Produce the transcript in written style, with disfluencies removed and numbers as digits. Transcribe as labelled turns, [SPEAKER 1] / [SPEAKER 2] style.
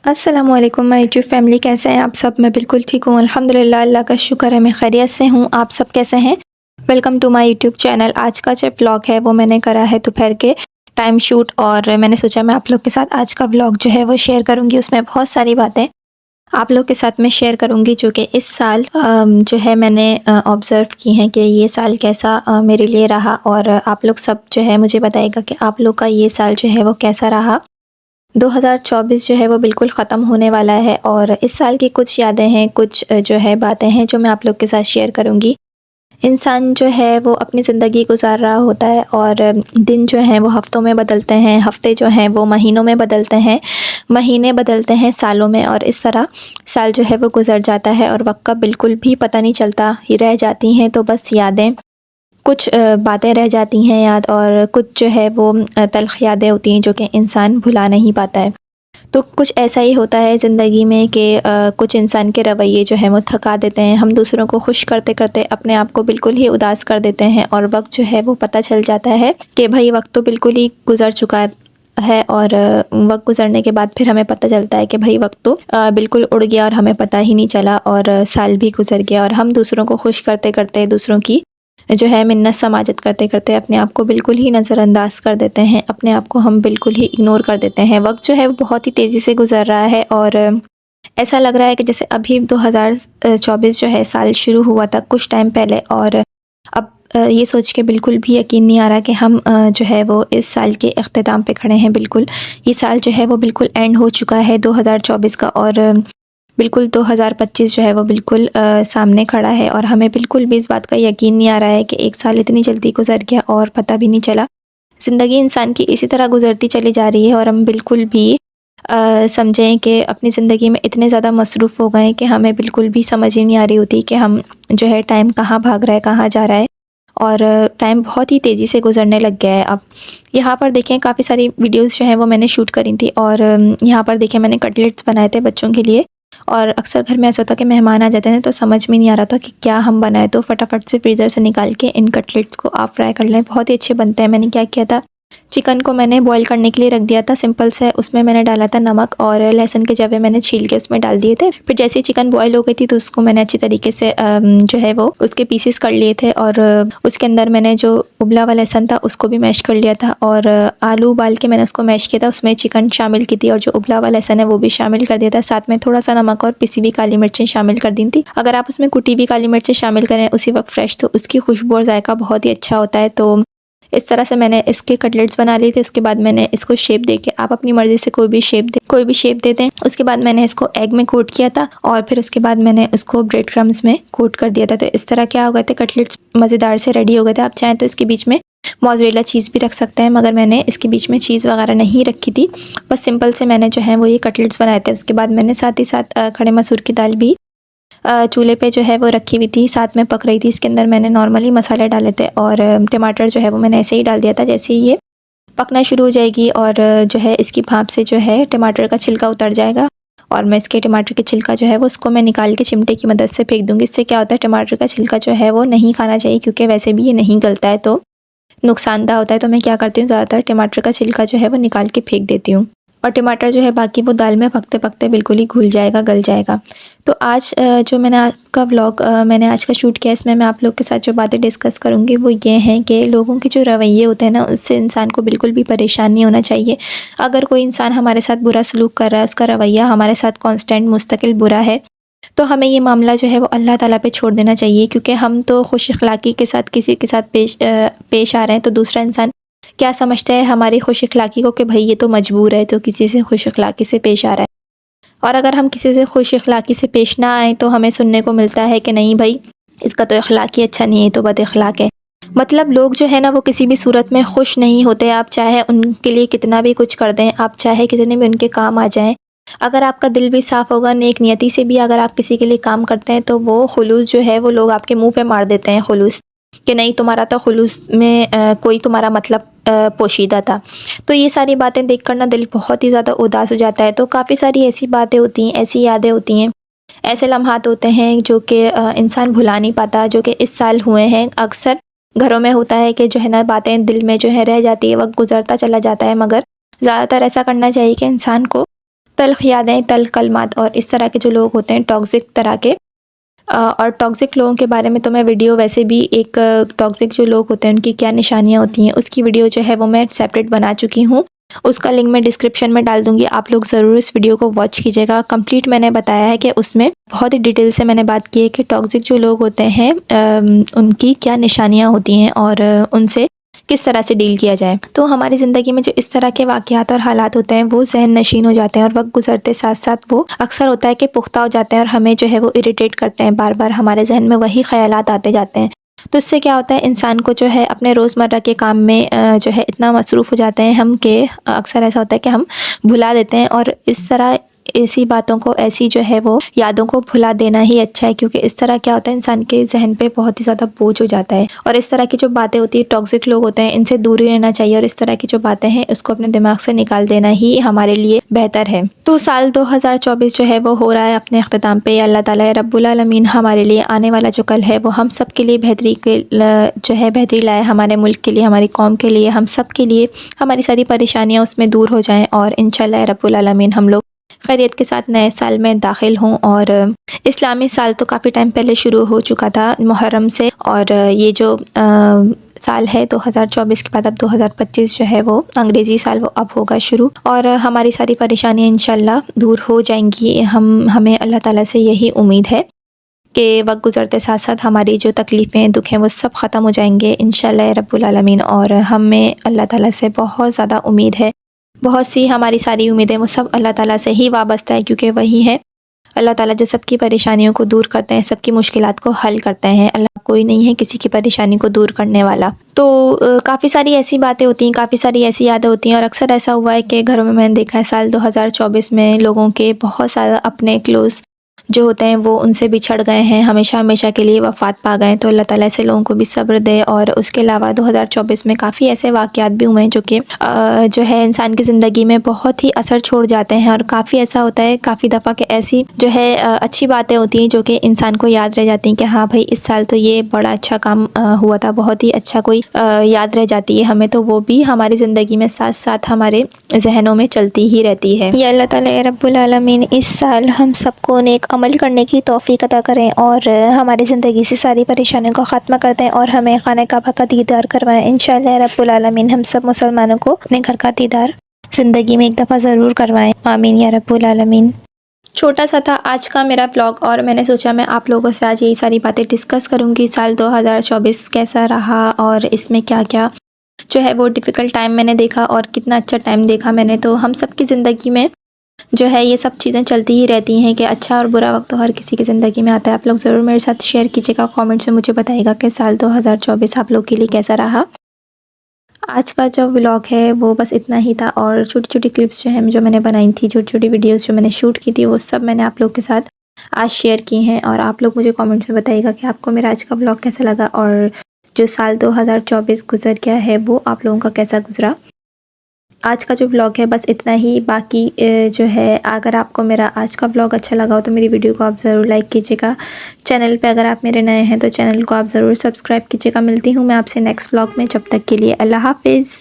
[SPEAKER 1] अस्सलामुअलैकुम my YouTube family, कैसे हैं आप सब। मैं बिल्कुल ठीक हूँ अल्हम्दुलिल्लाह, अल्लाह का शुक्र है, मैं खैरियत से हूँ। आप सब कैसे हैं? Welcome to my YouTube channel. आज का जो व्लॉग है वो मैंने करा है दोपहर के टाइम शूट, और मैंने सोचा मैं आप लोग के साथ आज का व्लॉग जो है वो शेयर करूँगी। उसमें बहुत सारी बातें आप लोग के साथ मैं शेयर करूँगी जो कि इस साल जो है मैंने ऑब्ज़र्व की हैं कि ये साल कैसा मेरे लिए रहा, और आप लोग सब जो है मुझे बताइएगा कि आप लोग का ये साल जो है वो कैसा रहा। 2024 जो है वो बिल्कुल ख़त्म होने वाला है, और इस साल की कुछ यादें हैं, कुछ जो है बातें हैं जो मैं आप लोग के साथ शेयर करूँगी। इंसान जो है वो अपनी ज़िंदगी गुज़ार रहा होता है, और दिन जो हैं वो हफ़्तों में बदलते हैं, हफ़्ते जो हैं वो महीनों में बदलते हैं, महीने बदलते हैं सालों में, और इस तरह साल जो है वो गुज़र जाता है और वक़्त का बिल्कुल भी पता नहीं चलता। ही रह जाती हैं तो बस यादें, कुछ बातें रह जाती हैं याद, और कुछ जो है वो तल्ख़ यादें होती हैं जो कि इंसान भुला नहीं पाता है। तो कुछ ऐसा ही होता है ज़िंदगी में कि कुछ इंसान के रवैये जो हैं वो थका देते हैं। हम दूसरों को खुश करते-करते अपने आप को बिल्कुल ही उदास कर देते हैं, और वक़्त जो है वो पता चल जाता है कि भई वक़्त तो बिल्कुल ही गुज़र चुका है, और वक़्त गुज़रने के बाद फिर हमें पता चलता है कि भई वक़्त तो बिल्कुल उड़ गया और हमें पता ही नहीं चला, और साल भी गुज़र गया, और हम दूसरों को खुश करते-करते, दूसरों की जो है मिन्नत समाजत करते-करते अपने आप को बिल्कुल ही नज़रअंदाज़ कर देते हैं, अपने आप को हम बिल्कुल ही इग्नोर कर देते हैं। वक़्त जो है वो बहुत ही तेज़ी से गुज़र रहा है, और ऐसा लग रहा है कि जैसे अभी 2024 जो है साल शुरू हुआ था कुछ टाइम पहले, और अब ये सोच के बिल्कुल भी यकीन नहीं आ रहा कि हम जो है वो इस साल के इख्तिताम पे खड़े हैं। बिल्कुल ये साल जो है वो बिल्कुल एंड हो चुका है 2024 का, और बिल्कुल 2025 जो है वो बिल्कुल सामने खड़ा है, और हमें बिल्कुल भी इस बात का यकीन नहीं आ रहा है कि एक साल इतनी जल्दी गुज़र गया और पता भी नहीं चला। ज़िंदगी इंसान की इसी तरह गुज़रती चली जा रही है, और हम बिल्कुल भी समझें कि अपनी ज़िंदगी में इतने ज़्यादा मसरूफ़ हो गए हैं कि हमें बिल्कुल भी समझ ही नहीं आ रही होती कि हम जो है टाइम कहाँ भाग रहा है, कहाँ जा रहा है, और टाइम बहुत ही तेज़ी से गुज़रने लग गया है अब। यहाँ पर देखें काफ़ी सारी वीडियोज़ जो हैं वो मैंने शूट करी थी, और यहाँ पर देखें मैंने कटलेट्स बनाए थे बच्चों के लिए, और अक्सर घर में ऐसा होता है कि मेहमान आ जाते हैं तो समझ में नहीं आ रहा था कि क्या हम बनाएं, तो फटाफट से फ्रीज़र से निकाल के इन कटलेट्स को आप फ्राई कर लें, बहुत ही अच्छे बनते हैं। मैंने क्या किया था, चिकन को मैंने बॉईल करने के लिए रख दिया था सिंपल से, उसमें मैंने डाला था नमक, और लहसुन के जवे मैंने छील के उसमें डाल दिए थे। फिर जैसे ही चिकन बॉईल हो गई थी तो उसको मैंने अच्छी तरीके से जो है वो उसके पीसेस कर लिए थे, और उसके अंदर मैंने जो उबला हुआ लहसुन था उसको भी मैश कर लिया था, और आलू उबाल के मैंने उसको मैश किया था, उसमें चिकन शामिल की थी, और जो उबला हुआ लहसुन है वो भी शामिल कर दिया था। साथ में थोड़ा सा नमक और पिसी हुई काली मिर्चें शामिल कर दी थी। अगर आप उसमें कुटी हुई काली मिर्चें शामिल करें उसी वक्त फ्रेश, तो उसकी खुशबू और जायका बहुत ही अच्छा होता है। तो इस तरह से मैंने इसके कटलेट्स बना लिए थे। उसके बाद मैंने इसको शेप दे के, आप अपनी मर्ज़ी से कोई भी शेप दे दें। उसके बाद मैंने इसको एग में कोट किया था, और फिर उसके बाद मैंने उसको ब्रेड क्रम्स में कोट कर दिया था। तो इस तरह क्या हो गए थे, कटलेट्स मज़ेदार से रेडी हो गए थे। आप चाहें तो इसके बीच में मोज़रेला चीज़ भी रख सकते हैं, मगर मैंने इसके बीच में चीज़ वगैरह नहीं रखी थी। बस सिंपल से मैंने जो है वो ये कटलेट्स बनाए थे। उसके बाद मैंने साथ ही साथ खड़े मसूर की दाल भी चूल्हे पे जो है वो रखी हुई थी, साथ में पक रही थी। इसके अंदर मैंने नॉर्मली मसाले डाले थे, और टमाटर जो है वो मैंने ऐसे ही डाल दिया था। जैसे ही ये पकना शुरू हो जाएगी और जो है इसकी भाप से जो है टमाटर का छिलका उतर जाएगा, और मैं इसके टमाटर के छिलका जो है वो उसको मैं निकाल के चिमटे की मदद से फेंक दूँगी। इससे क्या होता है, टमाटर का छिलका जो है वो नहीं खाना चाहिए, क्योंकि वैसे भी ये नहीं गलता है तो नुकसानदाह होता है। तो मैं क्या करती हूँ, ज़्यादातर टमाटर का छिलका जो है वो निकाल के फेंक देती हूँ, और टमाटर जो है बाकी वो दाल में पकते-पकते बिल्कुल ही घुल जाएगा, गल जाएगा। तो आज जो मैंने आज का व्लॉग मैंने आज का शूट किया, इसमें मैं आप लोग के साथ जो बातें डिस्कस करूँगी वो ये हैं कि लोगों के जो रवैये होते हैं ना, उससे इंसान को बिल्कुल भी परेशान नहीं होना चाहिए। अगर कोई इंसान हमारे साथ बुरा सलूक कर रहा है, उसका रवैया हमारे साथ कांस्टेंट मुस्तकिल बुरा है, तो हमें ये मामला जो है वो अल्लाह ताला पे छोड़ देना चाहिए, क्योंकि हम तो खुश अखलाक़ी के साथ किसी के साथ पेश आ रहे हैं, तो दूसरा इंसान क्या समझता है हमारी खुश अखलाक़ी को कि भाई ये तो मजबूर है, तो किसी से खुश अखलाक़ी से पेश आ रहा है। और अगर हम किसी से खुश अखलाक़ी से पेश ना आएँ तो हमें सुनने को मिलता है कि नहीं भाई, इसका तो अखलाक ही अच्छा नहीं है, तो बद अखलाक है। मतलब लोग जो है ना वो किसी भी सूरत में खुश नहीं होते। आप चाहे उनके लिए कितना भी कुछ कर दें, आप चाहे कितने भी उनके काम आ जाएं, अगर आपका दिल भी साफ़ होगा, नेक नियति से भी अगर आप किसी के लिए काम करते हैं, तो वो खुलूस जो है वो लोग आपके मुँह पे मार देते हैं, खुलूस कि नहीं तुम्हारा तो खुलूस में कोई तुम्हारा मतलब पोशीदा था। तो ये सारी बातें देख कर ना दिल बहुत ही ज़्यादा उदास हो जाता है। तो काफ़ी सारी ऐसी बातें होती हैं, ऐसी यादें होती हैं, ऐसे लम्हात होते हैं जो कि इंसान भुला नहीं पाता, जो कि इस साल हुए हैं। अक्सर घरों में होता है कि जो है ना बातें दिल में जो है रह जाती है, वक्त गुजरता चला जाता है, मगर ज़्यादातर ऐसा करना चाहिए कि इंसान को तल्ख यादें, तल्ख कलमात और इस तरह के जो लोग होते हैं टॉक्सिक तरह के। और टॉक्सिक लोगों के बारे में तो मैं वीडियो वैसे भी एक टॉक्सिक जो लोग होते हैं उनकी क्या निशानियाँ होती हैं उसकी वीडियो जो है वो मैं सेपरेट बना चुकी हूँ। उसका लिंक मैं डिस्क्रिप्शन में डाल दूँगी, आप लोग ज़रूर इस वीडियो को वॉच कीजिएगा। कंप्लीट मैंने बताया है कि उसमें बहुत ही डिटेल से मैंने बात की है कि टॉक्सिक जो लोग होते हैं उनकी क्या निशानियाँ होती हैं और उनसे किस तरह से डील किया जाए। तो हमारी ज़िंदगी में जो इस तरह के वाक़यात और हालात होते हैं वो ज़हन नशीन हो जाते हैं और वक्त गुजरते साथ साथ वो अक्सर होता है कि पुख्ता हो जाते हैं और हमें जो है वो इरिटेट करते हैं, बार बार हमारे जहन में वही ख़यालात आते जाते हैं। तो इससे क्या होता है, इंसान को जो है अपने रोज़मर्रा के काम में जो है इतना मसरूफ़ हो जाते हैं हम कि अक्सर ऐसा होता है कि हम भुला देते हैं। और इस तरह ऐसी बातों को, ऐसी जो है वो यादों को भुला देना ही अच्छा है, क्योंकि इस तरह क्या होता है इंसान के जहन पे बहुत ही ज़्यादा बोझ हो जाता है। और इस तरह की जो बातें होती है, टॉक्सिक लोग होते हैं, इनसे दूर ही रहना चाहिए और इस तरह की जो बातें हैं उसको अपने दिमाग से निकाल देना ही हमारे लिए बेहतर है। तो साल 2024 जो है वो हो रहा है अपने अख्ताम पे। अल्लाह ताला रब्बुल आलमीन हमारे लिए आने वाला जो कल है वो हम सब के लिए बेहतरी के जो है बेहतरी लाए, हमारे मुल्क के लिए, हमारी कौम के लिए, हम सब के लिए हमारी सारी परेशानियाँ उसमें दूर हो जाएँ और इंशाअल्लाह रब्बुल आलमीन हम लोग खैरियत के साथ नए साल में दाखिल हों। और इस्लामी साल तो काफ़ी टाइम पहले शुरू हो चुका था मुहर्रम से, और ये जो साल है 2024 के बाद अब 2025 जो है वो अंग्रेज़ी साल वो अब होगा शुरू और हमारी सारी परेशानियाँ इंशाल्लाह दूर हो जाएंगी। हमें अल्लाह ताला से यही उम्मीद है कि वक्त गुज़रते साथ साथ हमारी जो तकलीफ़ें, दुख हैं वो सब ख़त्म हो जाएंगे इंशाल्लाह रब्बुल आलमीन। और हमें अल्लाह ताला से बहुत ज़्यादा उम्मीद है, बहुत सी हमारी सारी उम्मीदें वो सब अल्लाह ताला से ही वाबस्ता है, क्योंकि वही है अल्लाह ताला जो सबकी परेशानियों को दूर करते हैं, सबकी मुश्किलात को हल करते हैं। अल्लाह कोई नहीं है किसी की परेशानी को दूर करने वाला। तो काफ़ी सारी ऐसी बातें होती हैं, काफ़ी सारी ऐसी यादें होती हैं और अक्सर ऐसा हुआ है कि घरों में मैंने देखा है साल 2024 में लोगों के बहुत सारा अपने क्लोज़ जो होते हैं वो उनसे बिछड़ गए हैं, हमेशा हमेशा के लिए वफ़ात पा गए। तो अल्लाह ताला ऐसे लोगों को भी सब्र दे। और उसके अलावा 2024 में काफ़ी ऐसे वाक़यात भी हुए हैं जो कि जो है इंसान की ज़िंदगी में बहुत ही असर छोड़ जाते हैं। और काफ़ी ऐसा होता है काफ़ी दफ़ा कि ऐसी जो है अच्छी बातें होती हैं जो कि इंसान को याद रह जाती हैं कि हाँ भाई इस साल तो ये बड़ा अच्छा काम हुआ था, बहुत ही अच्छा कोई याद रह जाती है हमें। तो वो भी हमारी ज़िंदगी में साथ साथ हमारे जहनों में चलती ही रहती है। या अल्लाह ताला रब्बुल आलमीन इस साल हम सबको नेक अमल करने की तौफीक अता करें और हमारी ज़िंदगी से सारी परेशानियों को ख़त्म कर दें और हमें खाने काबा का दीदार करवाएं। इंशाअल्लाह रब्बुल आलमीन हम सब मुसलमानों को अपने घर का दीदार ज़िंदगी में एक दफ़ा ज़रूर करवाएं। आमीन या रब्बुल आलमीन। छोटा सा था आज का मेरा ब्लॉग और मैंने सोचा मैं आप लोगों से आज यही सारी बातें डिस्कस करूँगी। साल 2024 कैसा रहा और इसमें क्या क्या जो है वो डिफ़िकल्ट टाइम मैंने देखा और कितना अच्छा टाइम देखा मैंने। तो हम सब की ज़िंदगी में जो है ये सब चीज़ें चलती ही रहती हैं कि अच्छा और बुरा वक्त तो हर किसी की ज़िंदगी में आता है। आप लोग ज़रूर मेरे साथ शेयर कीजिएगा, कमेंट से मुझे बताइएगा कि साल 2024 आप लोग के लिए कैसा रहा। आज का जो व्लॉग है वो बस इतना ही था और छोटी छोटी क्लिप्स जो है जो मैंने बनाई थी, छोटी छोटी वीडियोस जो मैंने शूट की थी वो सब मैंने आप लोग के साथ आज शेयर की हैं। और आप लोग मुझे कमेंट्स में बताइएगा कि आपको मेरा आज का व्लॉग कैसा लगा और जो साल 2024 गुजर गया है वो आप लोगों का कैसा गुजरा। आज का जो व्लॉग है बस इतना ही। बाकी जो है अगर आपको मेरा आज का व्लॉग अच्छा लगा हो तो मेरी वीडियो को आप ज़रूर लाइक कीजिएगा। चैनल पे अगर आप मेरे नए हैं तो चैनल को आप ज़रूर सब्सक्राइब कीजिएगा। मिलती हूँ मैं आपसे नेक्स्ट व्लॉग में, जब तक के लिए अल्लाह हाफिज़।